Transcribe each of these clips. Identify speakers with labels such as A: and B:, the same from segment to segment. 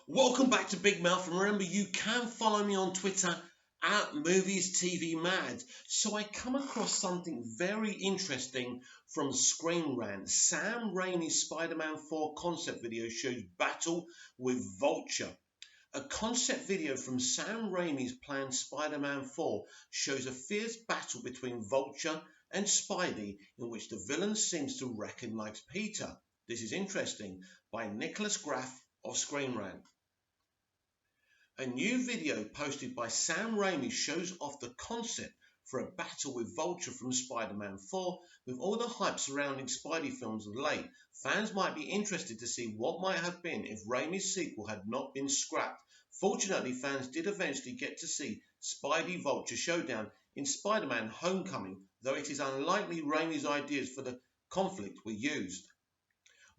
A: Welcome back to Big Mouth, and remember you can follow me on Twitter at Movies TV Mad. So I come across something very interesting from Screen Rant. Sam Raimi's Spider-Man 4 concept video shows battle with Vulture. A concept video from Sam Raimi's planned Spider-Man 4 shows a fierce battle between Vulture and Spidey in which the villain seems to recognize Peter. This is interesting, by Nicholas Graff of Screen Rant. A new video posted by Sam Raimi shows off the concept for a battle with Vulture from Spider-Man 4. With all the hype surrounding Spidey films of late, fans might be interested to see what might have been if Raimi's sequel had not been scrapped. Fortunately, fans did eventually get to see Spidey-Vulture showdown in Spider-Man Homecoming, though it is unlikely Raimi's ideas for the conflict were used.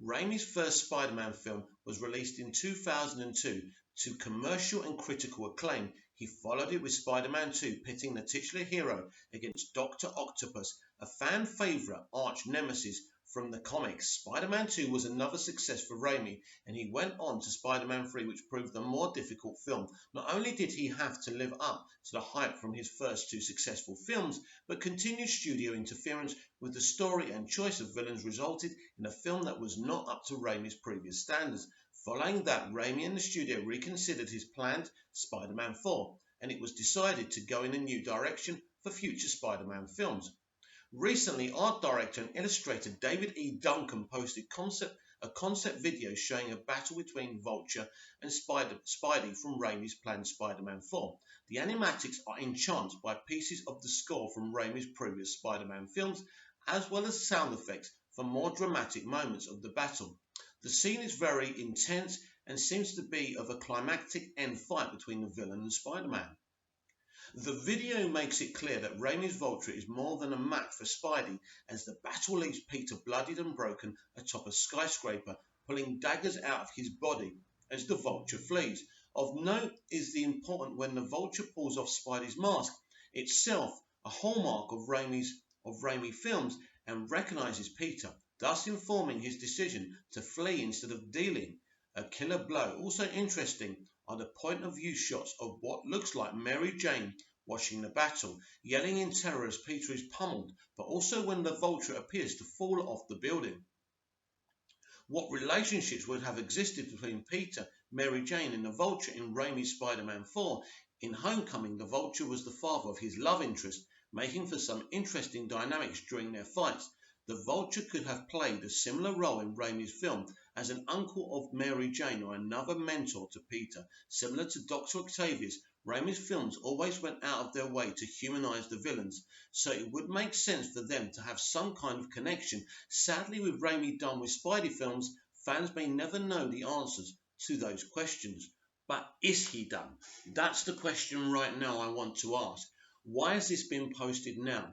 A: Raimi's first Spider-Man film was released in 2002 to commercial and critical acclaim. He followed it with Spider-Man 2, pitting the titular hero against Dr. Octopus, a fan favourite arch nemesis from the comics. Spider-Man 2 was another success for Raimi, and he went on to Spider-Man 3, which proved a more difficult film. Not only did he have to live up to the hype from his first two successful films, but continued studio interference with the story and choice of villains resulted in a film that was not up to Raimi's previous standards. Following that, Raimi and the studio reconsidered his planned Spider-Man 4, and it was decided to go in a new direction for future Spider-Man films. Recently, art director and illustrator David E. Duncan posted a concept video showing a battle between Vulture and Spidey from Raimi's planned Spider-Man 4. The animatics are enhanced by pieces of the score from Raimi's previous Spider-Man films, as well as sound effects for more dramatic moments of the battle. The scene is very intense and seems to be of a climactic end fight between the villain and Spider-Man. The video makes it clear that Raimi's Vulture is more than a match for Spidey, as the battle leaves Peter bloodied and broken atop a skyscraper, pulling daggers out of his body as the Vulture flees. Of note is the important when the Vulture pulls off Spidey's mask, itself a hallmark of Raimi films, and recognizes Peter, thus informing his decision to flee instead of dealing a killer blow. Also interesting are the point of view shots of what looks like Mary Jane watching the battle, yelling in terror as Peter is pummeled, but also when the Vulture appears to fall off the building. What relationships would have existed between Peter, Mary Jane and the Vulture in Raimi's Spider-Man 4? In Homecoming, the Vulture was the father of his love interest, making for some interesting dynamics during their fights. The Vulture could have played a similar role in Raimi's film as an uncle of Mary Jane or another mentor to Peter. Similar to Dr. Octavius, Raimi's films always went out of their way to humanize the villains, so it would make sense for them to have some kind of connection. Sadly, with Raimi done with Spidey films, fans may never know the answers to those questions. But is he done? That's the question right now I want to ask. Why has this been posted now?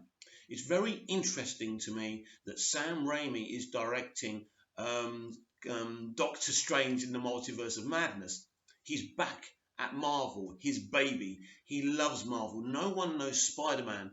A: It's very interesting to me that Sam Raimi is directing Doctor Strange in the Multiverse of Madness. He's back at Marvel, his baby. He loves Marvel. No one knows Spider-Man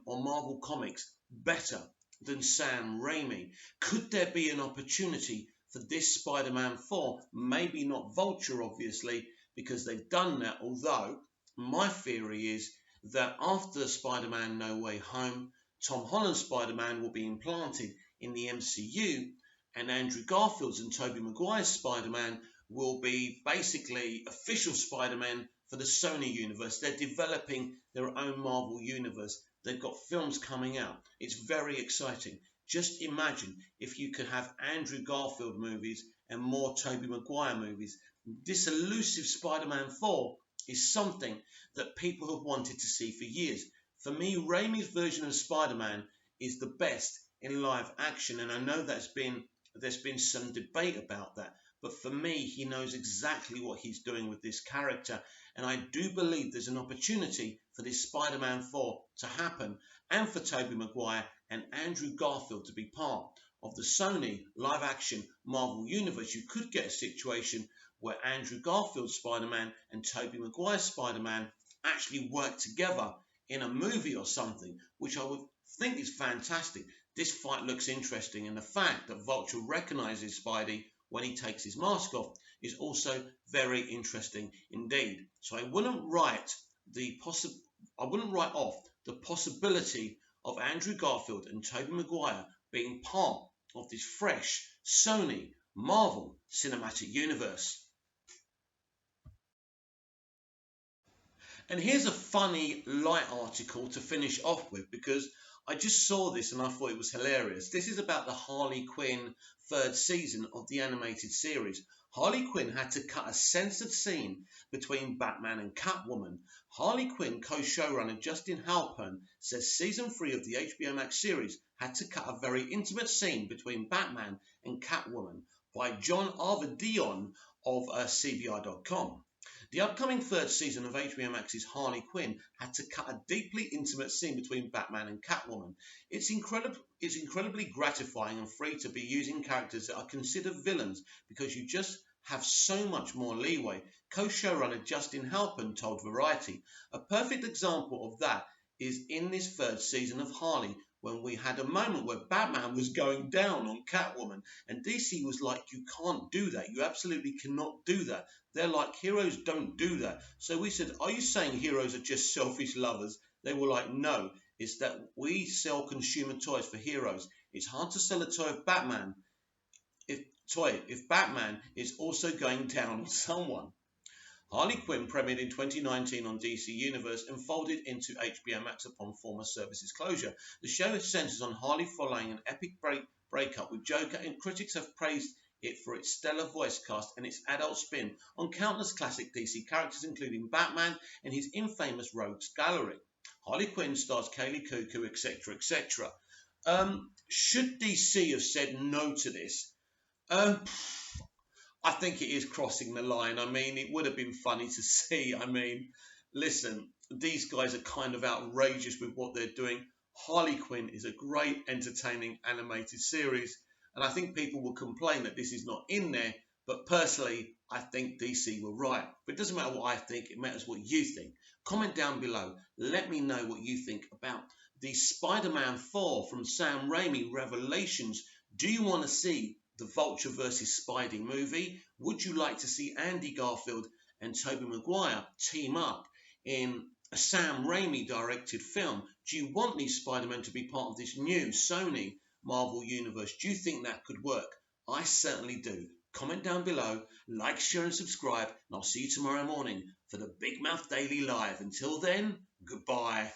A: or Marvel Comics better than Sam Raimi. Could there be an opportunity for this Spider-Man 4? Maybe not Vulture, obviously, because they've done that, although my theory is that after Spider-Man No Way Home, Tom Holland's Spider-Man will be implanted in the MCU, and Andrew Garfield's and Tobey Maguire's Spider-Man will be basically official Spider-Man for the Sony universe. They're developing their own Marvel universe. They've got films coming out. It's very exciting. Just imagine if you could have Andrew Garfield movies and more Tobey Maguire movies. This elusive Spider-Man 4 is something that people have wanted to see for years. For me, Raimi's version of Spider-Man is the best in live action, and I know there's been some debate about that. But for me, he knows exactly what he's doing with this character, and I do believe there's an opportunity for this Spider-Man 4 to happen, and for Tobey Maguire and Andrew Garfield to be part of the Sony live-action Marvel universe. You could get a situation where Andrew Garfield's Spider-Man and Tobey Maguire's Spider-Man actually work together in a movie or something, which I would think is fantastic. This fight looks interesting, and the fact that Vulture recognizes Spidey when he takes his mask off is also very interesting indeed. So I wouldn't write off the possibility of Andrew Garfield and Tobey Maguire being part of this fresh Sony Marvel Cinematic Universe. And here's a funny light article to finish off with, because I just saw this and I thought it was hilarious. This is about the Harley Quinn third season of the animated series. Harley Quinn had to cut a censored scene between Batman and Catwoman. Harley Quinn co-showrunner Justin Halpern says season 3 of the HBO Max series had to cut a very intimate scene between Batman and Catwoman by John Arvedion of CBR.com. The upcoming third season of HBO Max's Harley Quinn had to cut a deeply intimate scene between Batman and Catwoman. It's incredibly gratifying and free to be using characters that are considered villains because you just have so much more leeway, co-showrunner Justin Halpern told Variety. A perfect example of that is in this third season of Harley, when we had a moment where Batman was going down on Catwoman and DC was like, you can't do that, you absolutely cannot do that. They're like, heroes don't do that. So we said, are you saying heroes are just selfish lovers? They were like, no, it's that we sell consumer toys for heroes. It's hard to sell a toy of Batman if Batman is also going down on someone. Harley Quinn premiered in 2019 on DC Universe and folded into HBO Max upon former service's closure. The show centers on Harley following an epic breakup with Joker, and critics have praised it for its stellar voice cast and its adult spin on countless classic DC characters, including Batman and his infamous Rogues Gallery. Harley Quinn stars Kaylee Cuoco, etc., etc. Should DC have said no to this? I think it is crossing the line. I mean, it would have been funny to see. I mean, listen, these guys are kind of outrageous with what they're doing. Harley Quinn is a great, entertaining animated series, and I think people will complain that this is not in there, but personally, I think DC were right. But it doesn't matter what I think, it matters what you think. Comment down below. Let me know what you think about the Spider-Man 4 from Sam Raimi Revelations. Do you want to see the Vulture versus Spidey movie? Would you like to see Andy Garfield and Tobey Maguire team up in a Sam Raimi directed film? Do you want these Spider-Men to be part of this new Sony Marvel universe? Do you think that could work? I certainly do. Comment down below, like, share and subscribe, and I'll see you tomorrow morning for the Big Mouth Daily Live. Until then, goodbye.